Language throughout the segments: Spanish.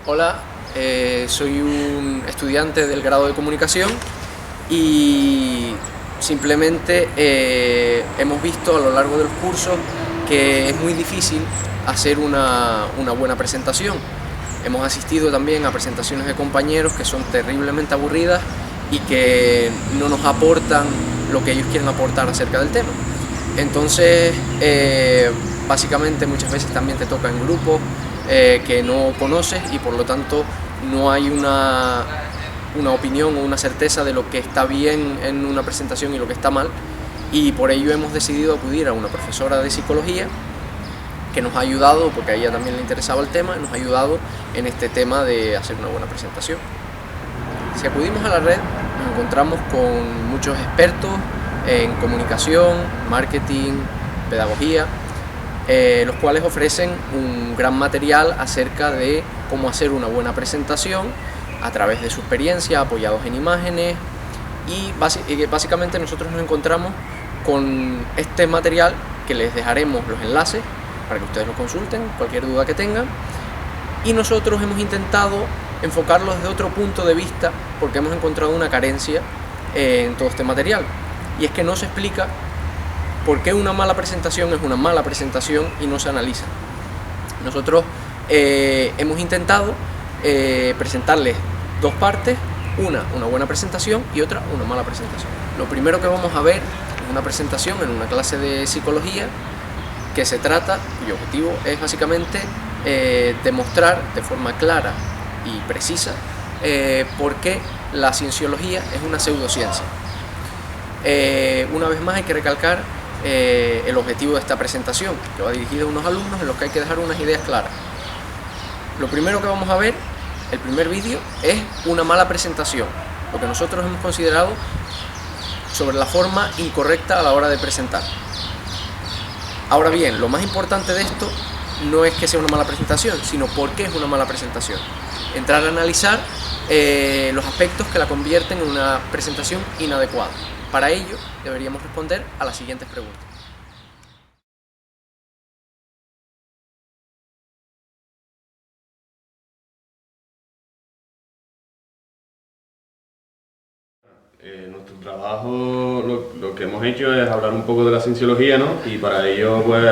Hola, soy un estudiante del grado de comunicación y simplemente hemos visto a lo largo de los cursos que es muy difícil hacer una buena presentación. Hemos asistido también a presentaciones de compañeros que son terriblemente aburridas y que no nos aportan lo que ellos quieren aportar acerca del tema. Entonces, básicamente muchas veces también te toca en grupos que no conoces y por lo tanto no hay una opinión o una certeza de lo que está bien en una presentación y lo que está mal, y por ello hemos decidido acudir a una profesora de psicología que nos ha ayudado, porque a ella también le interesaba el tema, nos ha ayudado en este tema de hacer una buena presentación. Si acudimos a la red nos encontramos con muchos expertos en comunicación, marketing, pedagogía, los cuales ofrecen un gran material acerca de cómo hacer una buena presentación a través de su experiencia, apoyados en imágenes, y básicamente nosotros nos encontramos con este material que les dejaremos los enlaces para que ustedes lo consulten, cualquier duda que tengan, y nosotros hemos intentado enfocarlo desde otro punto de vista porque hemos encontrado una carencia en todo este material, y es que no se explica por qué una mala presentación es una mala presentación y no se analiza. Nosotros hemos intentado presentarles dos partes, una buena presentación y otra una mala presentación. Lo primero que vamos a ver es una presentación en una clase de psicología que se trata, cuyo objetivo es básicamente demostrar de forma clara y precisa por qué la cienciología es una pseudociencia. Una vez más hay que recalcar el objetivo de esta presentación, que va dirigido a unos alumnos en los que hay que dejar unas ideas claras. Lo primero que vamos a ver, el primer vídeo, es una mala presentación, lo que nosotros hemos considerado sobre la forma incorrecta a la hora de presentar. Ahora bien, lo más importante de esto no es que sea una mala presentación, sino por qué es una mala presentación. Entrar a analizar los aspectos que la convierten en una presentación inadecuada. Para ello, deberíamos responder a las siguientes preguntas. Nuestro trabajo, lo que hemos hecho es hablar un poco de la cienciología, ¿no? Y para ello, pues,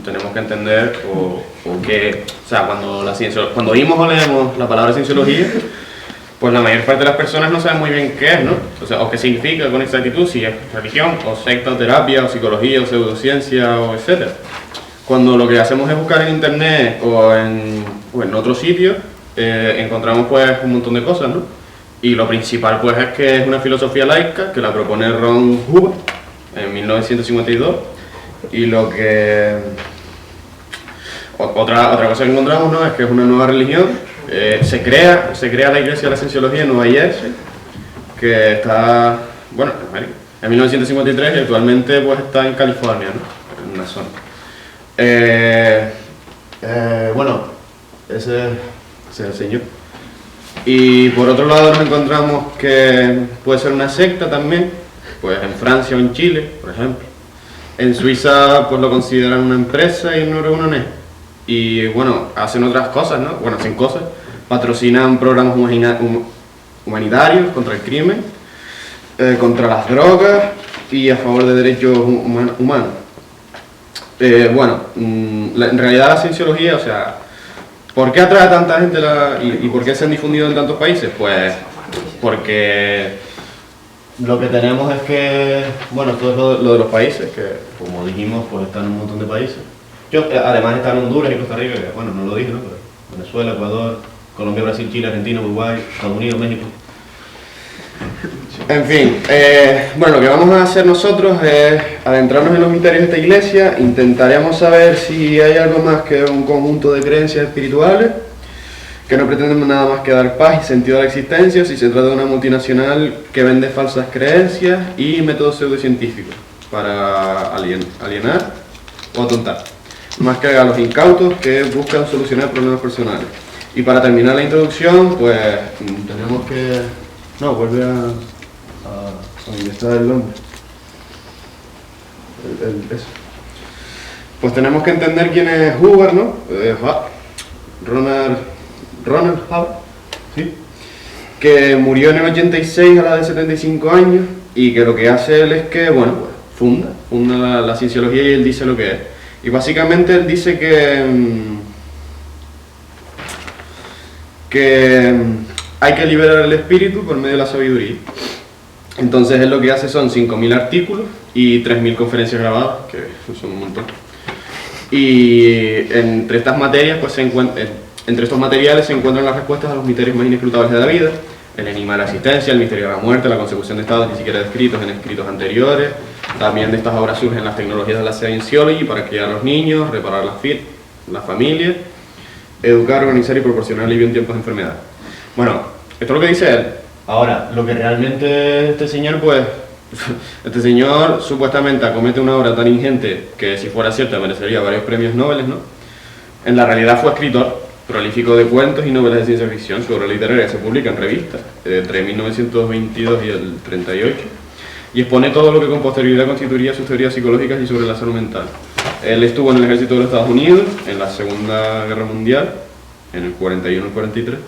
tenemos que entender cuando oímos o leemos la palabra cienciología, pues la mayor parte de las personas no saben muy bien qué es, ¿no? O qué significa con exactitud, si es religión, o secta, o terapia, o psicología, o pseudociencia, o etcétera. Cuando lo que hacemos es buscar en internet o en otros sitios, encontramos pues un montón de cosas, ¿no? Y lo principal pues es que es una filosofía laica que la propone Ron Hubbard en 1952, y lo que... Otra cosa que encontramos, ¿no?, es que es una nueva religión. Se crea la Iglesia de la Cienciología en Nueva Jersey, que está, bueno, en 1953, y actualmente pues está en California, ¿no?, en una zona. Ese es el señor. Y por otro lado nos encontramos que puede ser una secta también, pues en Francia o en Chile, por ejemplo. En Suiza pues lo consideran una empresa y no una ONG. Y bueno, hacen otras cosas, ¿no? Bueno, hacen cosas. Patrocinan programas humanitarios contra el crimen, contra las drogas y a favor de derechos humanos. En realidad la cienciología, o sea, ¿por qué atrae a tanta gente y por qué se han difundido en tantos países? Pues porque lo que tenemos es que, bueno, esto es lo de los países, que como dijimos, pues están en un montón de países. Además están Honduras y Costa Rica, que bueno, no lo dije, ¿no? Pero Venezuela, Ecuador, Colombia, Brasil, Chile, Argentina, Uruguay, Estados Unidos, México. En fin, lo que vamos a hacer nosotros es adentrarnos en los misterios de esta iglesia. Intentaremos saber si hay algo más que un conjunto de creencias espirituales que no pretenden nada más que dar paz y sentido a la existencia, si se trata de una multinacional que vende falsas creencias y métodos pseudocientíficos para alienar o atontar, más que a los incautos que buscan solucionar problemas personales. Y para terminar la introducción, pues tenemos que... No, vuelve a donde está el nombre. Eso. Pues tenemos que entender quién es Hubbard, ¿no? Ronald Hubbard, ¿sí? Que murió en el 86 a la edad de 75 años y que lo que hace él es que, bueno, pues funda la cienciología y él dice lo que es. Y básicamente él dice que hay que liberar el espíritu por medio de la sabiduría. Entonces él lo que hace son 5.000 artículos y 3.000 conferencias grabadas, que son un montón. Y entre estas materias, pues entre estos materiales se encuentran las respuestas a los misterios más inescrutables de la vida, el enigma de la existencia, el misterio de la muerte, la consecución de estados ni siquiera descritos en escritos anteriores. También de estas obras surgen las tecnologías de la Scientology para criar a los niños, reparar las familias, educar, organizar y proporcionar alivio en tiempos de enfermedad. Bueno, esto es lo que dice él. Ahora, lo que realmente este señor, pues, este señor supuestamente acomete una obra tan ingente que si fuera cierta merecería varios premios Nobel, ¿no? En la realidad fue escritor prolífico de cuentos y novelas de ciencia ficción. Su obra literaria se publica en revistas entre 1922 y el 38 y expone todo lo que con posterioridad constituiría sus teorías psicológicas y sobre la salud mental. Él estuvo en el ejército de los Estados Unidos en la Segunda Guerra Mundial, en el 41 y el 43,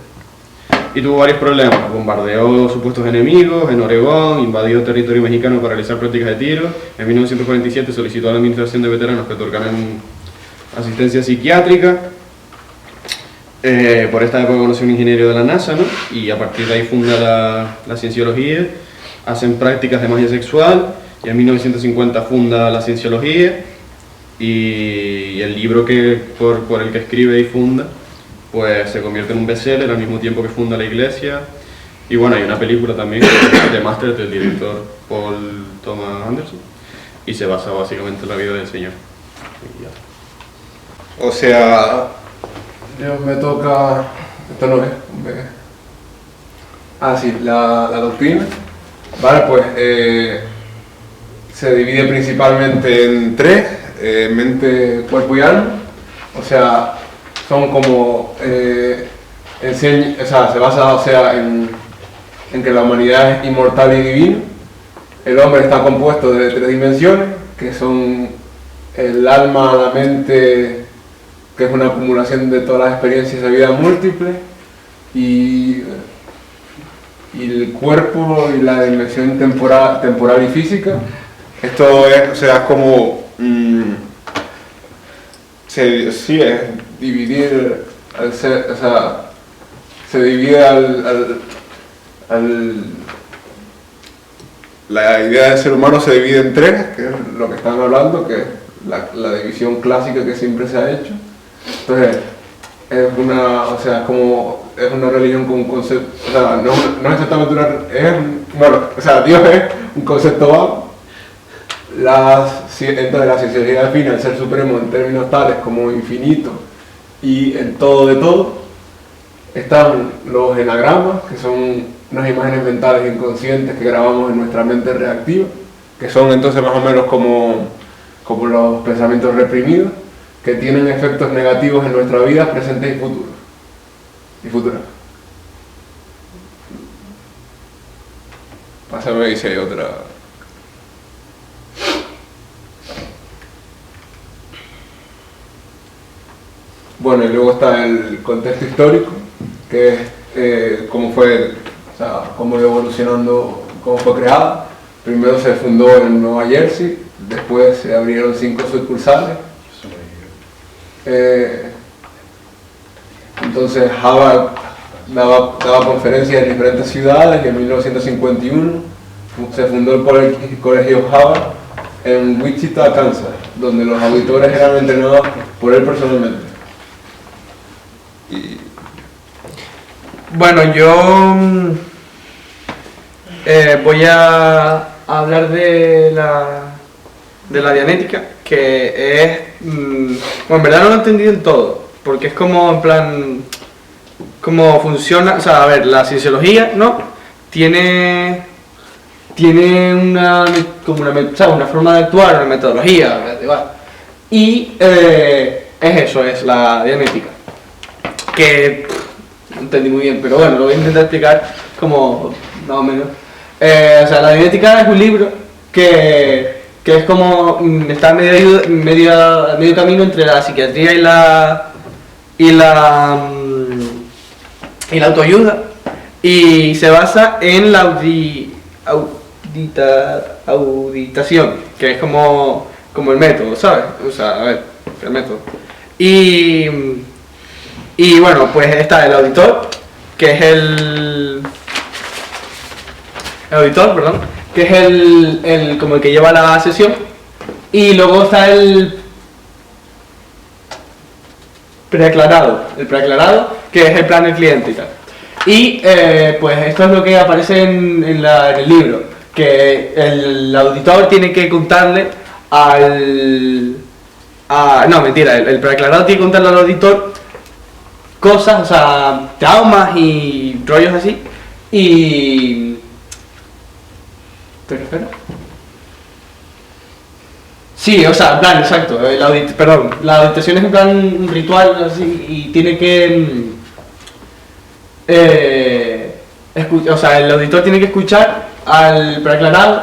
y tuvo varios problemas. Bombardeó supuestos enemigos en Oregón, invadió territorio mexicano para realizar prácticas de tiro. En 1947 solicitó a la Administración de Veteranos que otorgaran asistencia psiquiátrica. Por esta época conoció a un ingeniero de la NASA, ¿no? Y a partir de ahí funda la cienciología. Hacen prácticas de magia sexual y en 1950 funda la cienciología, y el libro por el que escribe y funda pues se convierte en un bestseller al mismo tiempo que funda la iglesia. Y bueno, hay una película también de Master del director Paul Thomas Anderson y se basa básicamente en la vida del señor. O sea, me toca, esto no es, sí, la doctrina, vale, pues se divide principalmente en tres, mente, cuerpo y alma. O sea, son como, se basa en que la humanidad es inmortal y divina. El hombre está compuesto de tres dimensiones, que son el alma, la mente, que es una acumulación de todas las experiencias de vida múltiples, y el cuerpo y la dimensión temporal y física. Esto es, o sea, es como es dividir al ser, o sea, se divide la idea del ser humano se divide en tres, que es lo que están hablando, que es la división clásica que siempre se ha hecho. Entonces, es una religión con un concepto, o sea, no es exactamente Dios es un concepto vago. Entonces la cienciología define el ser supremo en términos tales como infinito y el todo de todo. Están los enagramas, que son unas imágenes mentales inconscientes que grabamos en nuestra mente reactiva, que son entonces más o menos como los pensamientos reprimidos, que tienen efectos negativos en nuestra vida, presentes y futuras. Pásame y si hay otra. Bueno, y luego está el contexto histórico, que es cómo fue, cómo iba evolucionando, cómo fue creada. Primero se fundó en Nueva Jersey, después se abrieron 5 sucursales. Entonces Hubbard daba conferencias en diferentes ciudades y en 1951 se fundó el colegio Hubbard en Wichita, Kansas, donde los auditores eran entrenados por él personalmente. Bueno, yo voy a hablar de la dianética, que es, bueno, en verdad no lo he entendido del todo, porque es como, en plan, cómo funciona, o sea, a ver, la cienciología, ¿no? Tiene una forma de actuar, una metodología, y es eso, es la dianética, que no entendí muy bien, pero bueno, lo voy a intentar explicar como más o menos. O sea, la dianética es un libro que es como, está medio camino entre la psiquiatría y y la autoayuda, y se basa en la auditación, que es como el método, ¿sabes? O sea, a ver, el método. Y bueno, pues está el auditor, que es el auditor, perdón, que es el como el que lleva la sesión, y luego está el preaclarado, que es el plan del cliente y tal. Y pues esto es lo que aparece en el libro, que el auditor tiene que contarle el preaclarado tiene que contarle al auditor cosas, o sea, traumas y rollos así, y... ¿Te refieres? Sí, o sea, en plan, exacto, la auditación es en plan un ritual así, y tiene que... o sea, el auditor tiene que escuchar al preaclarado,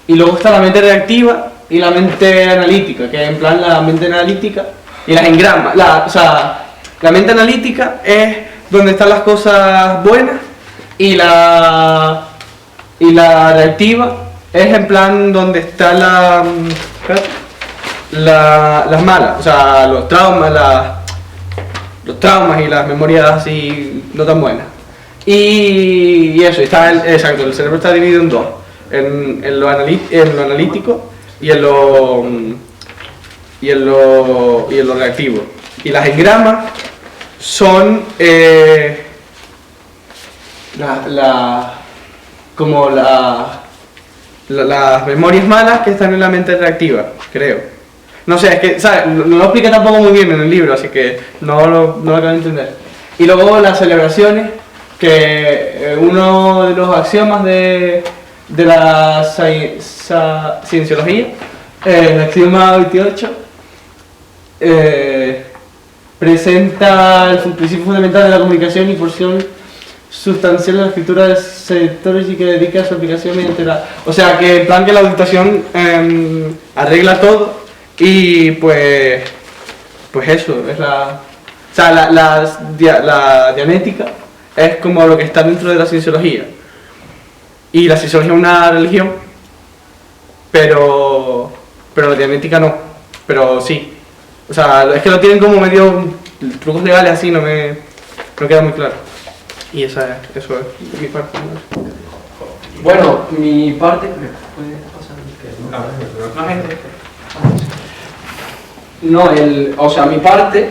y luego está la mente reactiva y la mente analítica, que en plan la mente analítica y las engramas. O sea, la mente analítica es donde están las cosas buenas, y la reactiva es en plan donde está las malas, o sea, los traumas y las memorias así no tan buenas. Y eso, exacto, el cerebro está dividido en dos, en lo analítico y en lo reactivo. Y las engramas son como las memorias malas que están en la mente reactiva, creo. No sé, es que, ¿sabes? No lo explica tampoco muy bien en el libro, así que no lo acabo de entender. Y luego las celebraciones, que uno de los axiomas de la cienciología, el axioma 28, presenta el principio fundamental de la comunicación y porción sustancial de la escritura de sectores y que dedica a su aplicación mediante la... O sea, que en plan que la auditación arregla todo, y pues eso, es la... O sea, la dianética es como lo que está dentro de la cienciología. Y la cienciología es una religión, pero la dianética no, pero sí. O sea, es que lo tienen como medio trucos legales así, no queda muy claro. Y eso es mi parte. Bueno, mi parte... ¿Me puede pasar? O sea, mi parte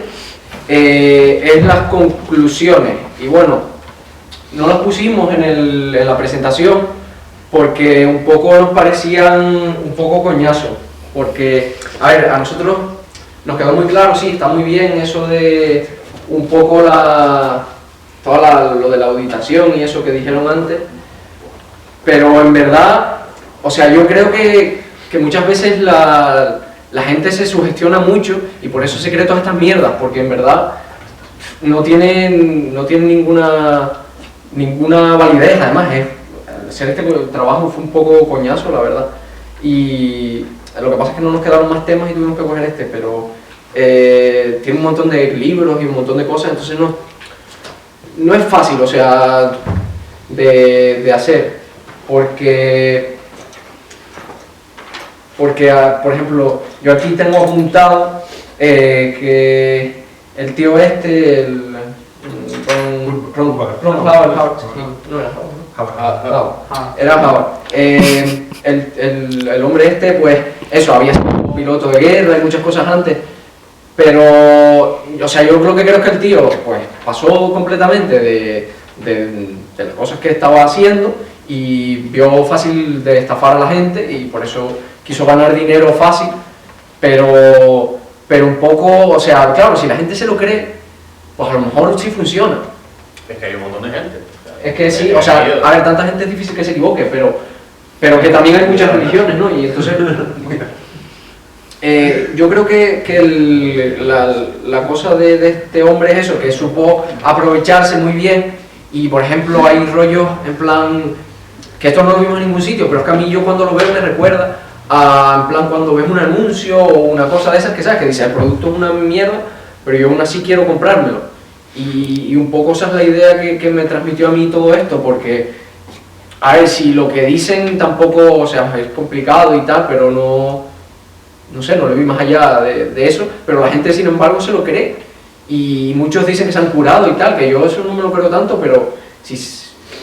es las conclusiones. Y bueno, no las pusimos en la presentación porque un poco nos parecían un poco coñazo. Porque, a ver, a nosotros nos quedó muy claro, sí, está muy bien eso de un poco lo de la auditación y eso que dijeron antes, pero en verdad, o sea, yo creo que muchas veces la gente se sugestiona mucho y por eso se cree todas estas mierdas, porque en verdad no tienen ninguna validez. Además, hacer este trabajo fue un poco coñazo, la verdad, y lo que pasa es que no nos quedaron más temas y tuvimos que coger pero tiene un montón de libros y un montón de cosas, entonces no es fácil, o sea, de hacer, porque por ejemplo, yo aquí tengo apuntado que el tío era Howard. El hombre pues eso, había sido piloto de guerra y muchas cosas antes, pero, o sea, yo creo que el tío pues pasó completamente de las cosas que estaba haciendo y vio fácil de estafar a la gente y por eso quiso ganar dinero fácil, pero un poco, o sea, claro, si la gente se lo cree, pues a lo mejor sí funciona. Es que hay un montón de gente. Es que sí, o sea, a ver, tanta gente es difícil que se equivoque, pero que también hay muchas religiones, ¿no? Y entonces, yo creo que la cosa de este hombre es eso, que supo aprovecharse muy bien. Y por ejemplo hay rollos en plan, que esto no lo vimos en ningún sitio, pero es que a mí yo cuando lo veo me recuerda a, en plan, cuando ves un anuncio o una cosa de esas que sabes, que dice el producto es una mierda, pero yo aún así quiero comprármelo. Y un poco esa es la idea que me transmitió a mí todo esto, porque, a ver, si lo que dicen tampoco, o sea, es complicado y tal, pero no sé, no le vi más allá de eso, pero la gente sin embargo se lo cree, y muchos dicen que se han curado y tal, que yo eso no me lo creo tanto, pero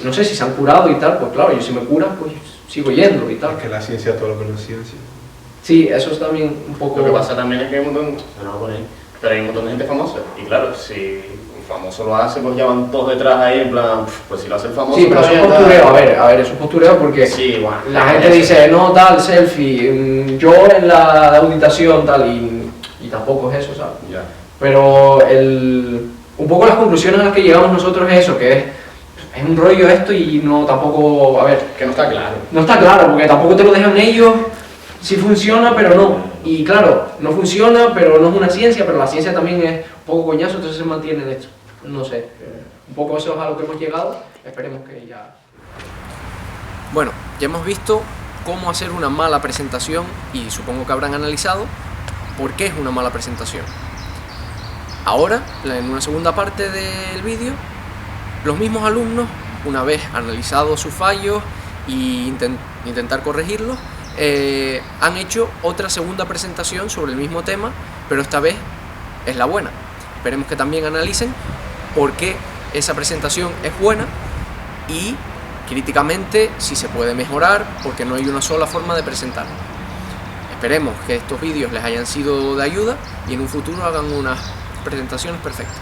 no sé si se han curado y tal, pues claro, yo si me cura, pues sigo yendo y tal. Es que la ciencia, todo lo que no es ciencia. Sí, eso es también un poco... Lo que pasa también es que hay un montón, pero hay un montón de gente famosa, y claro, si un famoso lo hace, pues ya van todos detrás ahí, en plan, pues si lo hace el famoso... Sí, pero eso es postureo, a ver, eso es postureo porque sí, bueno, la gente dice, no, tal, selfie, yo en la auditación, tal, y tampoco es eso, ¿sabes? Ya. Pero un poco las conclusiones a las que llegamos nosotros es eso, que es un rollo esto y no tampoco, a ver... Que no está claro. No está claro, porque tampoco te lo dejan ellos, si funciona, pero no. Y claro, no funciona, pero no es una ciencia, pero la ciencia también es un poco coñazo, entonces se mantiene en esto. No sé, un poco eso es a lo que hemos llegado, esperemos que ya... Bueno, ya hemos visto cómo hacer una mala presentación y supongo que habrán analizado por qué es una mala presentación. Ahora, en una segunda parte del vídeo, los mismos alumnos, una vez analizados sus fallos e intentar corregirlos, han hecho otra segunda presentación sobre el mismo tema, pero esta vez es la buena. Esperemos que también analicen por qué esa presentación es buena y críticamente si se puede mejorar, porque no hay una sola forma de presentarlo. Esperemos que estos vídeos les hayan sido de ayuda y en un futuro hagan unas presentaciones perfectas.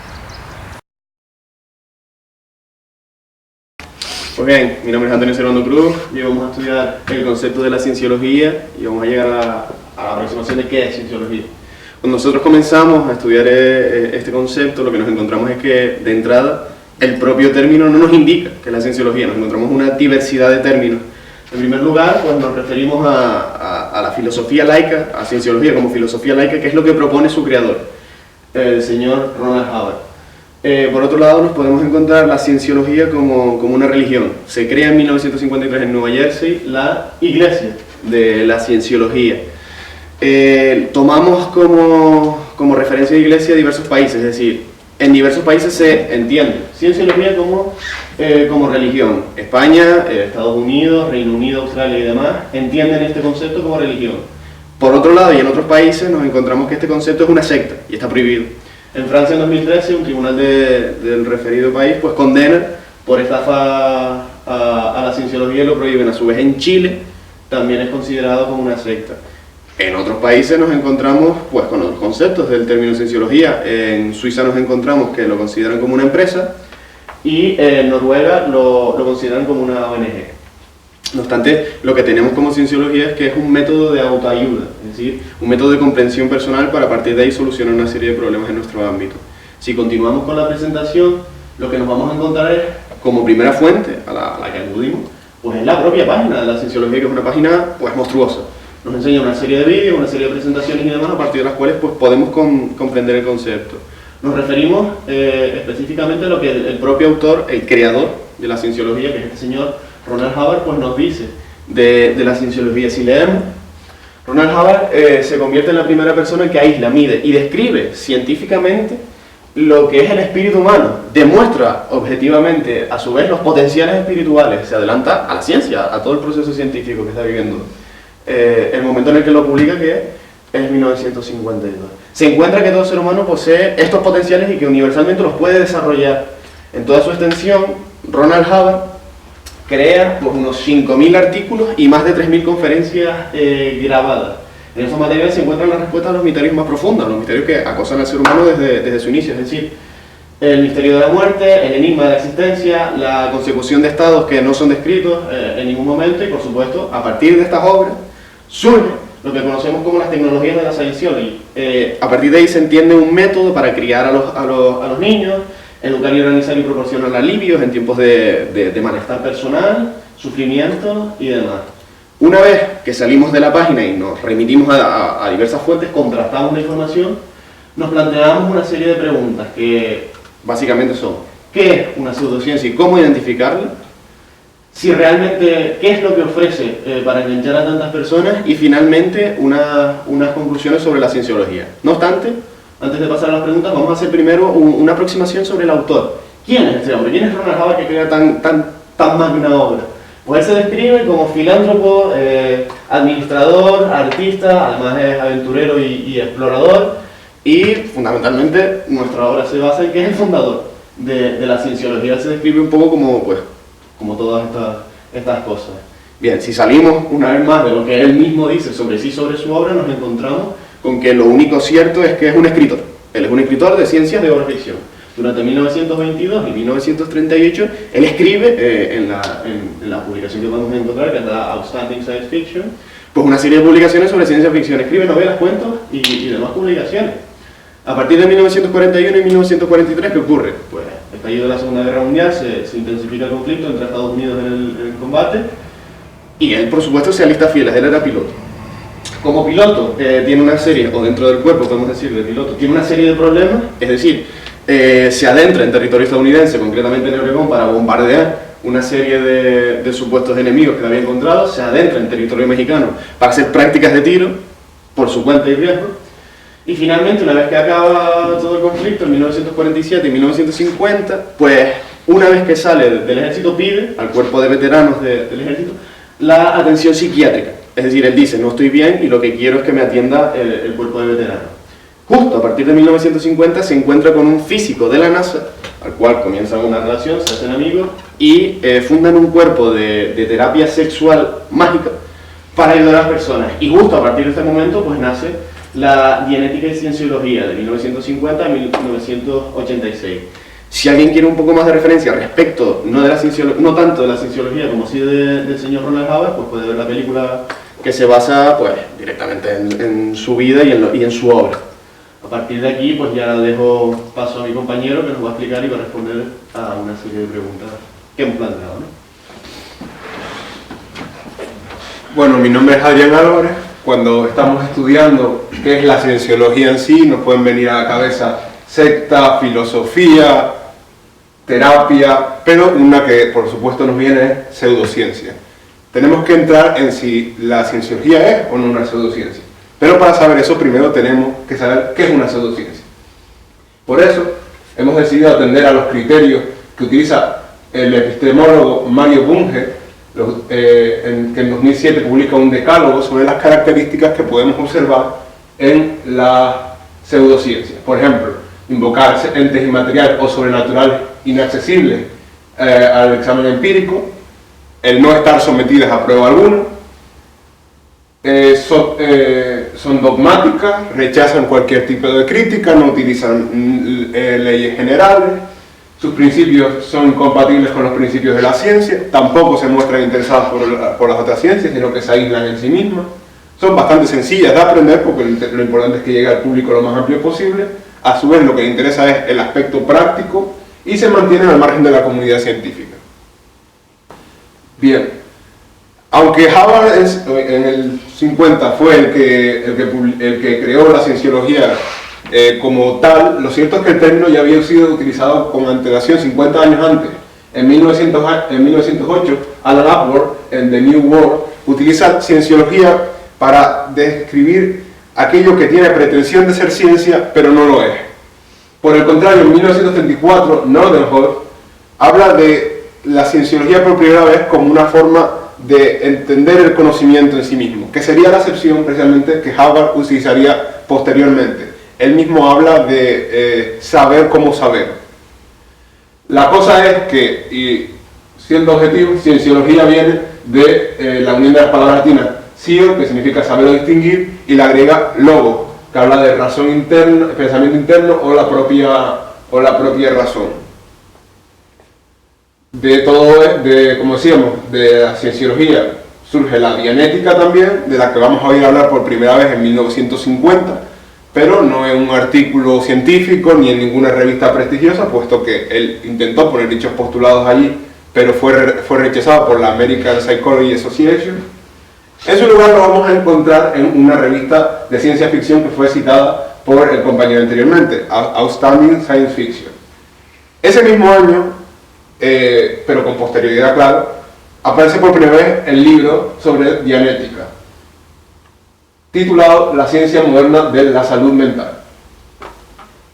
Pues bien, mi nombre es Antonio Servando Cruz y vamos a estudiar el concepto de la cienciología y vamos a llegar a la aproximación de qué es cienciología. Cuando nosotros comenzamos a estudiar este concepto, lo que nos encontramos es que, de entrada, el propio término no nos indica que es la cienciología, nos encontramos una diversidad de términos. En primer lugar, pues nos referimos a la filosofía laica, a cienciología como filosofía laica, que es lo que propone su creador, el señor Ronald Hubbard. Por otro lado, nos podemos encontrar la cienciología como una religión. Se crea en 1953 en Nueva Jersey la Iglesia de la Cienciología. Tomamos como referencia de iglesia diversos países, es decir, en diversos países se entiende cienciología como religión. España, Estados Unidos, Reino Unido, Australia y demás entienden este concepto como religión. Por otro lado, y en otros países nos encontramos que este concepto es una secta y está prohibido. En Francia en 2013 un tribunal del referido país pues condena por estafa a la cienciología y lo prohíben. A su vez en Chile también es considerado como una secta. En otros países nos encontramos pues con otros conceptos del término cienciología. En Suiza nos encontramos que lo consideran como una empresa y en Noruega lo consideran como una ONG. No obstante, lo que tenemos como cienciología es que es un método de autoayuda, es decir, un método de comprensión personal para a partir de ahí solucionar una serie de problemas en nuestro ámbito. Si continuamos con la presentación, lo que nos vamos a encontrar es, como primera fuente a la que acudimos, pues es la propia página de la cienciología, que es una página pues monstruosa. Nos enseña una serie de vídeos, una serie de presentaciones y demás, a partir de las cuales pues podemos comprender el concepto. Nos referimos específicamente a lo que el propio autor, el creador de la cienciología, que es este señor Ronald Hubbard, pues nos dice de la cienciología. Si leemos, Ronald Hubbard se convierte en la primera persona que aísla, mide y describe científicamente lo que es el espíritu humano, demuestra objetivamente a su vez los potenciales espirituales, se adelanta a la ciencia, a todo el proceso científico que está viviendo. El momento en el que lo publica, que es 1952. Se encuentra que todo ser humano posee estos potenciales y que universalmente los puede desarrollar. En toda su extensión, Ronald Hubbard crea pues, unos 5.000 artículos y más de 3.000 conferencias grabadas. En esos materiales se encuentran las respuestas a los misterios más profundos, los misterios que acosan al ser humano desde su inicio, es decir, el misterio de la muerte, el enigma de la existencia, la consecución de estados que no son descritos en ningún momento y, por supuesto, a partir de estas obras surge lo que conocemos como las tecnologías de la Scientology. A partir de ahí se entiende un método para criar a los niños, educar y organizar y proporcionar alivios en tiempos de malestar personal, sufrimiento y demás. Una vez que salimos de la página y nos remitimos a diversas fuentes, contrastamos la información, nos planteamos una serie de preguntas que básicamente son: ¿qué es una pseudociencia y cómo identificarla? Si realmente, ¿qué es lo que ofrece para enganchar a tantas personas? Y finalmente, unas conclusiones sobre la cienciología. No obstante, antes de pasar a las preguntas, vamos a hacer primero una aproximación sobre el autor. ¿Quién es este hombre? ¿Quién es Ronald Hubbard que crea tan magna obra? Pues él se describe como filántropo, administrador, artista, además es aventurero y explorador, y fundamentalmente nuestra obra se basa en que es el fundador de la cienciología. Se describe un poco como todas estas cosas. Bien, si salimos una vez más de lo que él mismo dice sobre sí, sobre su obra, nos encontramos con que lo único cierto es que es un escritor. Él es un escritor de ciencias de obra ficción. Durante 1922 y 1938, él escribe en la publicación que vamos a encontrar, que es la Outstanding Science Fiction, pues una serie de publicaciones sobre ciencia ficción. Escribe novelas, cuentos y demás publicaciones. A partir de 1941 y 1943, ¿qué ocurre? Pues estallido de la Segunda Guerra Mundial, se intensifica el conflicto entre Estados Unidos en el combate, y él, por supuesto, se alista fieles. Él era piloto. Como piloto, tiene una serie, o dentro del cuerpo, podemos decir, de piloto, tiene una serie de problemas, es decir, se adentra en territorio estadounidense, concretamente en Oregón, para bombardear una serie de supuestos enemigos que había encontrado, se adentra en territorio mexicano para hacer prácticas de tiro, por su cuenta y riesgo, y finalmente, una vez que acaba todo el conflicto, en 1947 y 1950, pues una vez que sale del ejército pide al cuerpo de veteranos del ejército la atención psiquiátrica. Es decir, él dice, no estoy bien y lo que quiero es que me atienda el cuerpo de veteranos. Justo a partir de 1950 se encuentra con un físico de la NASA, al cual comienzan una relación, se hacen amigos y fundan un cuerpo de terapia sexual mágica para ayudar a las personas. Y justo a partir de este momento pues nace la Dianética y Cienciología de 1950 a 1986. Si alguien quiere un poco más de referencia respecto, no tanto de la cienciología como sí del señor Ronald Hubbard, pues puede ver la película que se basa pues directamente en su vida y en su obra. A partir de aquí pues ya dejo paso a mi compañero que nos va a explicar y va a responder a una serie de preguntas que hemos planteado, ¿no? Bueno, mi nombre es Adrián Álvarez. Cuando estamos estudiando qué es la cienciología en sí, nos pueden venir a la cabeza secta, filosofía, terapia, pero una que por supuesto nos viene es pseudociencia. Tenemos que entrar en si la cienciología es o no una pseudociencia. Pero para saber eso primero tenemos que saber qué es una pseudociencia. Por eso hemos decidido atender a los criterios que utiliza el epistemólogo Mario Bunge, que en 2007 publica un decálogo sobre las características que podemos observar en la pseudociencia. Por ejemplo, invocar entes inmateriales o sobrenaturales inaccesibles al examen empírico, el no estar sometidas a prueba alguna, son dogmáticas, rechazan cualquier tipo de crítica, no utilizan leyes generales, sus principios son incompatibles con los principios de la ciencia, tampoco se muestran interesadas por las otras ciencias, sino que se aíslan en sí mismas. Son bastante sencillas de aprender porque lo importante es que llegue al público lo más amplio posible. A su vez lo que le interesa es el aspecto práctico y se mantienen al margen de la comunidad científica. Bien, aunque Hubbard en el 50 fue el que creó la cienciología como tal, lo cierto es que el término ya había sido utilizado con antelación 50 años antes. En 1908, Alan Upward, en The New World, utiliza cienciología para describir aquello que tiene pretensión de ser ciencia, pero no lo es. Por el contrario, en 1934, Nordenhof habla de la cienciología por primera vez como una forma de entender el conocimiento en sí mismo, que sería la acepción precisamente que Hubbard utilizaría posteriormente. Él mismo habla de saber cómo saber. La cosa es que, y siendo objetivo, cienciología viene de la unión de las palabras latinas scio, que significa saber o distinguir, y la griega logo, que habla de razón interna, pensamiento interno o la propia razón. De todo, como decíamos, de la cienciología surge la dianética también, de la que vamos a oír hablar por primera vez en 1950, pero no en un artículo científico ni en ninguna revista prestigiosa, puesto que él intentó poner dichos postulados allí, pero fue rechazado por la American Psychology Association. En su lugar lo vamos a encontrar en una revista de ciencia ficción que fue citada por el compañero anteriormente, Outstanding Science Fiction. Ese mismo año, pero con posterioridad, claro, aparece por primera vez el libro sobre dianética, titulado La ciencia moderna de la salud mental.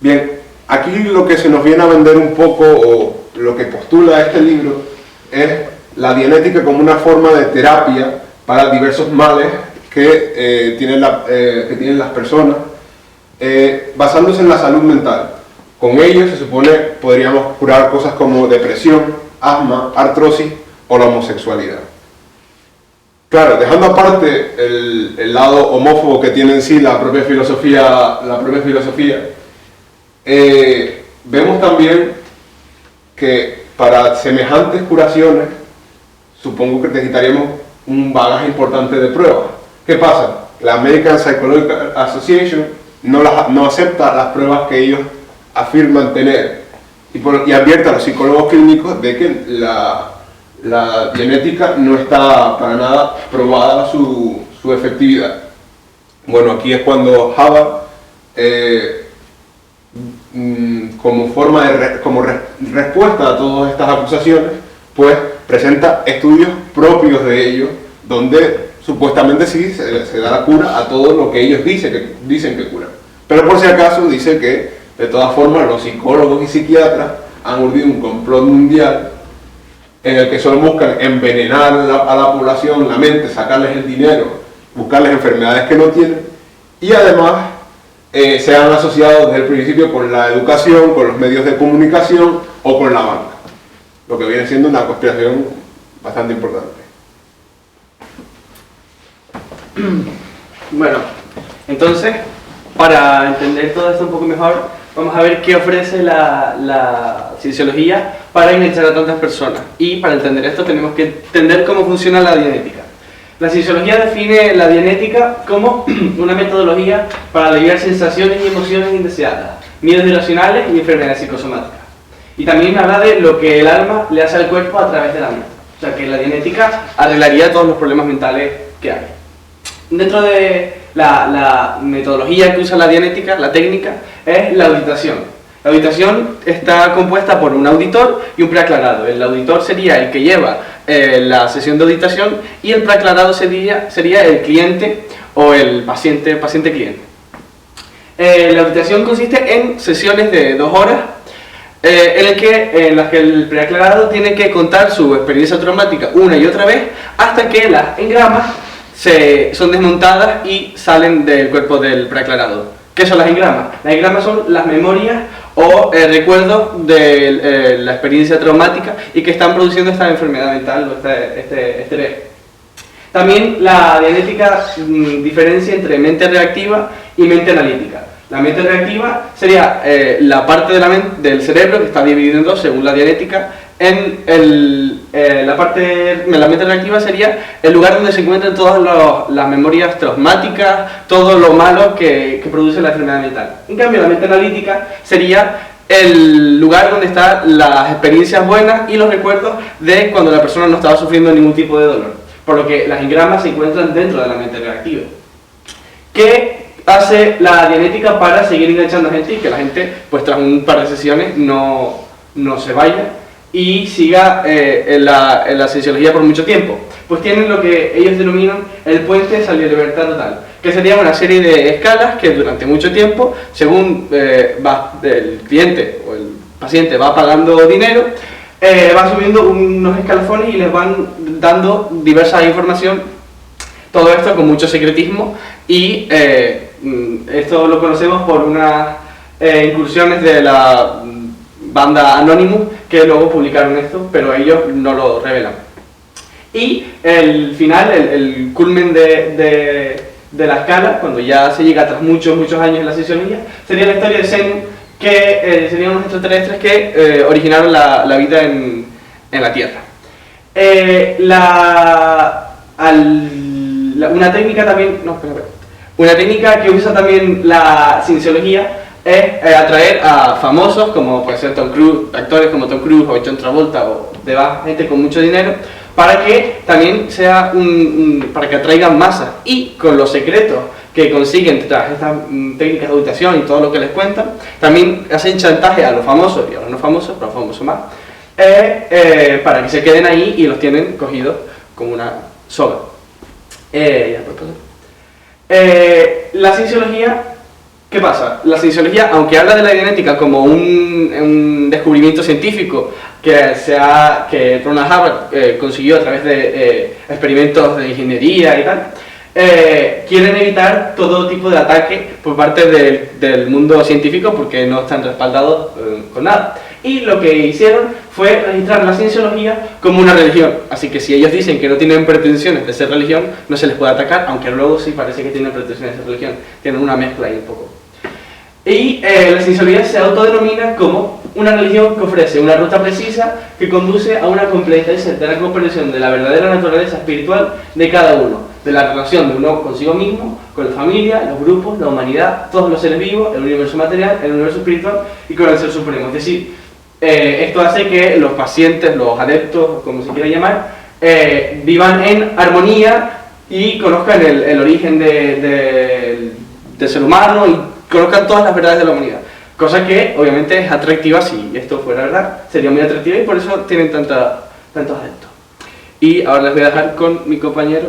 Bien, aquí lo que se nos viene a vender un poco, o lo que postula este libro, es la dianética como una forma de terapia para diversos males que tienen las personas, basándose en la salud mental. Con ello se supone podríamos curar cosas como depresión, asma, artrosis o la homosexualidad. Claro, dejando aparte el lado homófobo que tiene en sí la propia filosofía, vemos también que para semejantes curaciones supongo que necesitaríamos un bagaje importante de pruebas. ¿Qué pasa? La American Psychological Association no acepta las pruebas que ellos afirman tener y advierte a los psicólogos clínicos de que la genética no está para nada probada su efectividad. Bueno, aquí es cuando Hubbard, como respuesta a todas estas acusaciones, pues presenta estudios propios de ellos, donde supuestamente sí se da la cura a todo lo que ellos dicen que cura. Pero por si acaso dice que, de todas formas, los psicólogos y psiquiatras han urdido un complot mundial en el que solo buscan envenenar a la población la mente, sacarles el dinero, buscarles enfermedades que no tienen, y además se han asociado desde el principio con la educación, con los medios de comunicación o con la banca, lo que viene siendo una conspiración bastante importante. Bueno, entonces, para entender todo esto un poco mejor, vamos a ver qué ofrece la cienciología para enganchar a tantas personas. Y para entender esto tenemos que entender cómo funciona la dianética. La cienciología define la dianética como una metodología para aliviar sensaciones y emociones indeseadas, miedos irracionales y enfermedades psicosomáticas. Y también habla de lo que el alma le hace al cuerpo a través de la mente. O sea que la dianética arreglaría todos los problemas mentales que hay. Dentro de la metodología que usa la dianética, la técnica, es la auditación. La auditación está compuesta por un auditor y un preaclarado. El auditor sería el que lleva la sesión de auditación y el preaclarado sería el cliente o el paciente-cliente. La auditación consiste en sesiones de 2 horas en las que el preaclarado tiene que contar su experiencia traumática una y otra vez hasta que las engramas son desmontadas y salen del cuerpo del preaclarado. ¿Qué son las engramas? Las engramas son las memorias o recuerdos de la experiencia traumática y que están produciendo esta enfermedad mental o este estrés. También la dianética diferencia entre mente reactiva y mente analítica. La mente reactiva sería la parte del cerebro que está dividido en dos según la dianética. La mente reactiva sería el lugar donde se encuentran todas las memorias traumáticas, todo lo malo que produce la enfermedad mental. En cambio, la mente analítica sería el lugar donde están las experiencias buenas y los recuerdos de cuando la persona no estaba sufriendo ningún tipo de dolor. Por lo que las engramas se encuentran dentro de la mente reactiva. ¿Qué hace la dianética para seguir enganchando a gente y que la gente, pues tras un par de sesiones, no se vaya y siga en la cienciología por mucho tiempo? Pues tienen lo que ellos denominan el puente de salida de libertad total, que sería una serie de escalas que durante mucho tiempo, según el cliente o el paciente va pagando dinero, va subiendo unos escalafones y les van dando diversa información, todo esto con mucho secretismo y esto lo conocemos por unas incursiones de la banda Anonymous que luego publicaron esto, pero ellos no lo revelan. Y el final, el culmen de la escala, cuando ya se llega tras muchos años en la cienciología, sería la historia de Zenun, que serían unos extraterrestres que originaron la vida en la Tierra. Una técnica que usa también la cienciología es atraer a famosos como puede ser Tom Cruise, actores como Tom Cruise o John Travolta o demás gente con mucho dinero, para que también sea para que atraigan masas, y con los secretos que consiguen tras estas técnicas de auditación y todo lo que les cuentan, también hacen chantaje a los famosos y a los no famosos, pero a los famosos más, para que se queden ahí y los tienen cogidos como una soga. La cienciología ¿Qué pasa? La cienciología, aunque habla de la dianética como un descubrimiento científico que Ronald Harvard consiguió a través de experimentos de ingeniería y tal, quieren evitar todo tipo de ataque por parte del mundo científico porque no están respaldados con nada. Y lo que hicieron fue registrar la cienciología como una religión. Así que si ellos dicen que no tienen pretensiones de ser religión, no se les puede atacar, aunque luego sí parece que tienen pretensiones de ser religión. Tienen una mezcla ahí un poco. Y la cienciología se autodenomina como una religión que ofrece una ruta precisa que conduce a una completa y certera comprensión de la verdadera naturaleza espiritual de cada uno, de la relación de uno consigo mismo, con la familia, los grupos, la humanidad, todos los seres vivos, el universo material, el universo espiritual y con el Ser Supremo. Es decir, esto hace que los pacientes, los adeptos, como se quiera llamar, vivan en armonía y conozcan el origen del ser humano y conozcan todas las verdades de la humanidad. Cosa que obviamente es atractiva, si esto fuera verdad, sería muy atractiva y por eso tienen tantos adeptos. Y ahora les voy a dejar con mi compañero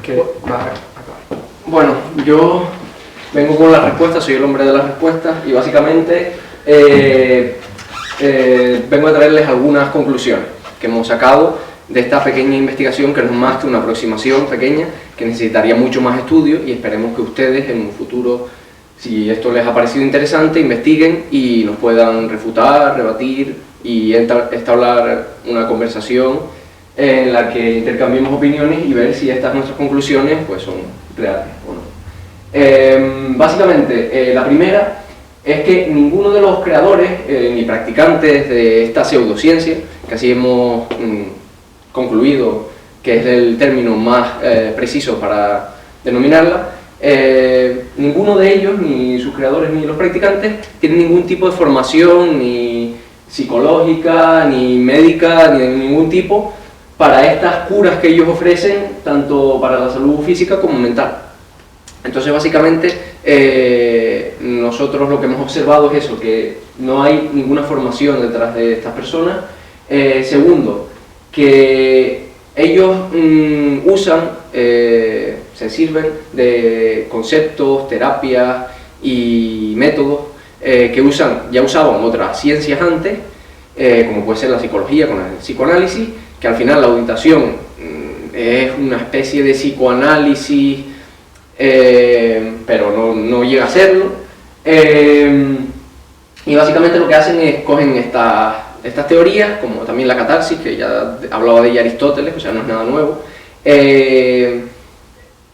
que va a acabar. Bueno, yo vengo con las respuestas, soy el hombre de las respuestas y básicamente vengo a traerles algunas conclusiones que hemos sacado de esta pequeña investigación, que no es más que una aproximación pequeña que necesitaría mucho más estudio, y esperemos que ustedes en un futuro, si esto les ha parecido interesante, investiguen y nos puedan refutar, rebatir y entablar una conversación en la que intercambiemos opiniones y ver si estas nuestras conclusiones pues son reales o no. Básicamente, la primera es que ninguno de los creadores ni practicantes de esta pseudociencia, que así hemos concluido que es el término más preciso para denominarla, ninguno de ellos, ni sus creadores ni los practicantes, tienen ningún tipo de formación ni psicológica, ni médica, ni de ningún tipo para estas curas que ellos ofrecen, tanto para la salud física como mental. Entonces básicamente nosotros lo que hemos observado es eso, que no hay ninguna formación detrás de estas personas. Segundo, que ellos se sirven de conceptos, terapias y métodos que ya usaban otras ciencias antes, como puede ser la psicología con el psicoanálisis, que al final la auditación es una especie de psicoanálisis, pero no llega a serlo, y básicamente lo que hacen es cogen estas teorías, como también la catarsis, que ya hablaba de ella Aristóteles, o sea, no es nada nuevo,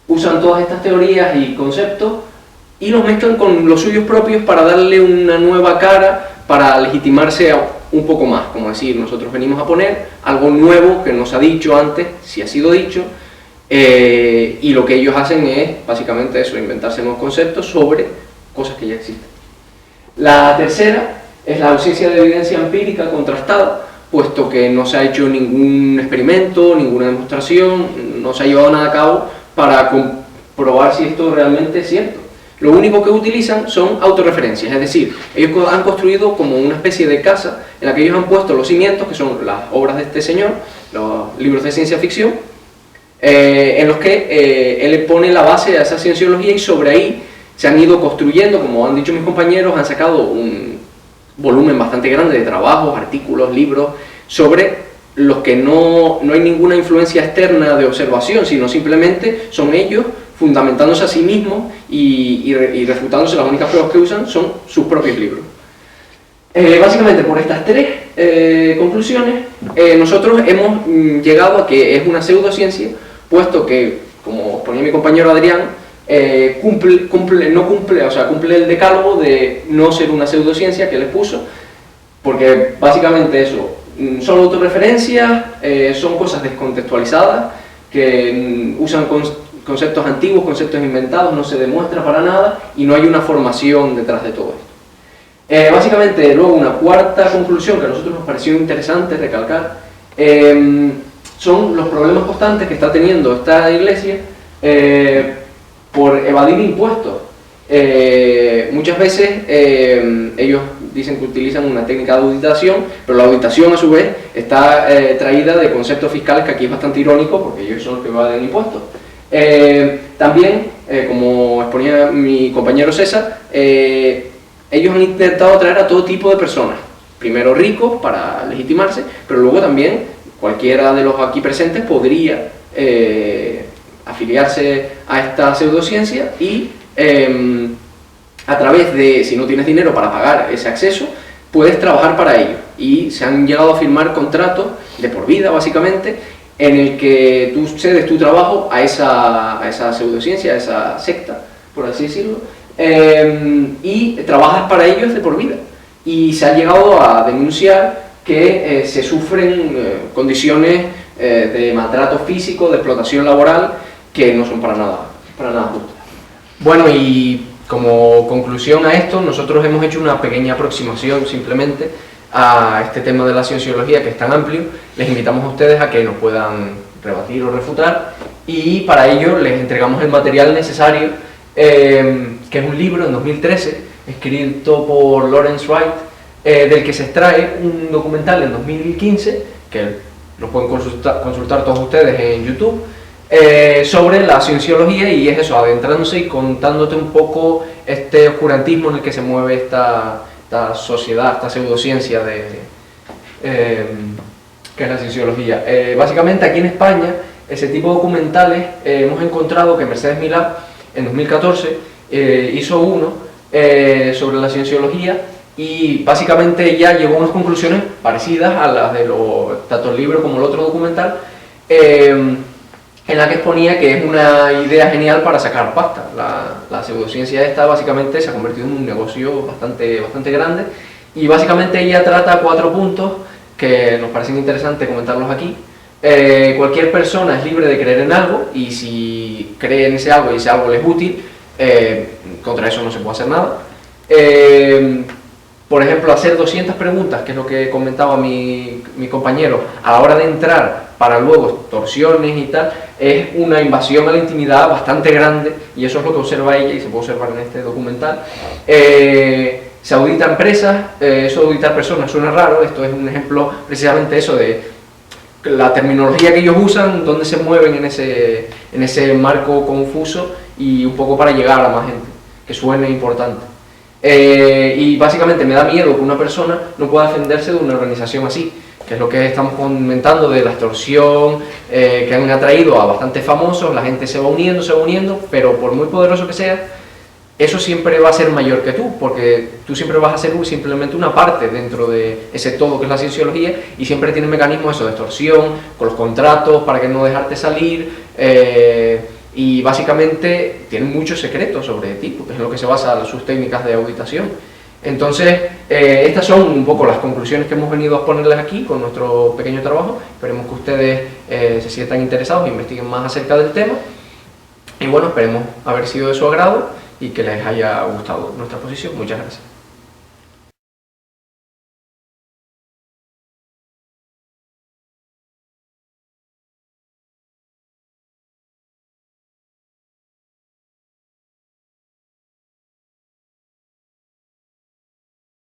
usan todas estas teorías y conceptos y los mezclan con los suyos propios para darle una nueva cara, para legitimarse un poco más, como decir, nosotros venimos a poner algo nuevo que no se ha dicho antes, si ha sido dicho, y lo que ellos hacen es básicamente eso, inventarse nuevos conceptos sobre cosas que ya existen. La tercera es la ausencia de evidencia empírica contrastada, puesto que no se ha hecho ningún experimento, ninguna demostración, no se ha llevado nada a cabo para comprobar si esto realmente es cierto. Lo único que utilizan son autorreferencias, es decir, ellos han construido como una especie de casa en la que ellos han puesto los cimientos, que son las obras de este señor, los libros de ciencia ficción, en los que él pone la base a esa cienciología y sobre ahí se han ido construyendo, como han dicho mis compañeros, han sacado un volumen bastante grande de trabajos, artículos, libros, sobre los que no hay ninguna influencia externa de observación, sino simplemente son ellos fundamentándose a sí mismos y refutándose. Las únicas pruebas que usan son sus propios libros. Básicamente por estas tres conclusiones nosotros hemos llegado a que es una pseudociencia, puesto que, como ponía mi compañero Adrián, cumple el decálogo de no ser una pseudociencia que les puso, porque básicamente eso, son autorreferencias, son cosas descontextualizadas, que usan conceptos antiguos, conceptos inventados, no se demuestra para nada y no hay una formación detrás de todo esto. Básicamente, luego una cuarta conclusión que a nosotros nos pareció interesante recalcar, son los problemas constantes que está teniendo esta iglesia por evadir impuestos. Muchas veces ellos dicen que utilizan una técnica de auditación, pero la auditación a su vez está traída de conceptos fiscales, que aquí es bastante irónico porque ellos son los que evaden impuestos. También como exponía mi compañero César, ellos han intentado atraer a todo tipo de personas. Primero ricos para legitimarse, pero luego también cualquiera de los aquí presentes podría afiliarse a esta pseudociencia y a través de, si no tienes dinero para pagar ese acceso, puedes trabajar para ello. Y se han llegado a firmar contratos de por vida, básicamente, en el que tú cedes tu trabajo a esa pseudociencia, a esa secta, por así decirlo, y trabajas para ellos de por vida. Y se ha llegado a denunciar que se sufren condiciones de maltrato físico, de explotación laboral, que no son para nada justas. Bueno, y como conclusión a esto, nosotros hemos hecho una pequeña aproximación simplemente a este tema de la cienciología, que es tan amplio. Les invitamos a ustedes a que nos puedan rebatir o refutar, y para ello les entregamos el material necesario, que es un libro en 2013, escrito por Lawrence Wright, del que se extrae un documental en 2015, que lo pueden consultar todos ustedes en YouTube, sobre la cienciología, y es eso, adentrándose y contándote un poco este oscurantismo en el que se mueve esta sociedad, esta pseudociencia que es la cienciología. Básicamente aquí en España, ese tipo de documentales, hemos encontrado que Mercedes Milá en 2014 hizo uno sobre la cienciología, y básicamente ella llegó a unas conclusiones parecidas a las de tanto el libro como el otro documental, en la que exponía que es una idea genial para sacar pasta. La pseudociencia esta básicamente se ha convertido en un negocio bastante grande, y básicamente ella trata 4 puntos que nos parecen interesantes comentarlos aquí. Cualquier persona es libre de creer en algo, y si cree en ese algo y ese algo le es útil, contra eso no se puede hacer nada. Por ejemplo, hacer 200 preguntas, que es lo que comentaba mi compañero, a la hora de entrar para luego extorsiones y tal, es una invasión a la intimidad bastante grande, y eso es lo que observa ella y se puede observar en este documental. Se audita empresas, eso de auditar personas suena raro, esto es un ejemplo precisamente eso de la terminología que ellos usan, dónde se mueven en ese marco confuso, y un poco para llegar a más gente, que suene importante. Y básicamente me da miedo que una persona no pueda defenderse de una organización así, que es lo que estamos comentando de la extorsión, que han atraído a bastantes famosos. La gente se va uniendo, pero por muy poderoso que sea, eso siempre va a ser mayor que tú, porque tú siempre vas a ser simplemente una parte dentro de ese todo que es la cienciología, y siempre tiene mecanismos eso de extorsión, con los contratos para que no dejarte salir, y básicamente tienen muchos secretos sobre ti, porque es en lo que se basan sus técnicas de auditación. Entonces, estas son un poco las conclusiones que hemos venido a exponerles aquí con nuestro pequeño trabajo. Esperemos que ustedes se sientan interesados e investiguen más acerca del tema, y bueno, esperemos haber sido de su agrado y que les haya gustado nuestra exposición. Muchas gracias.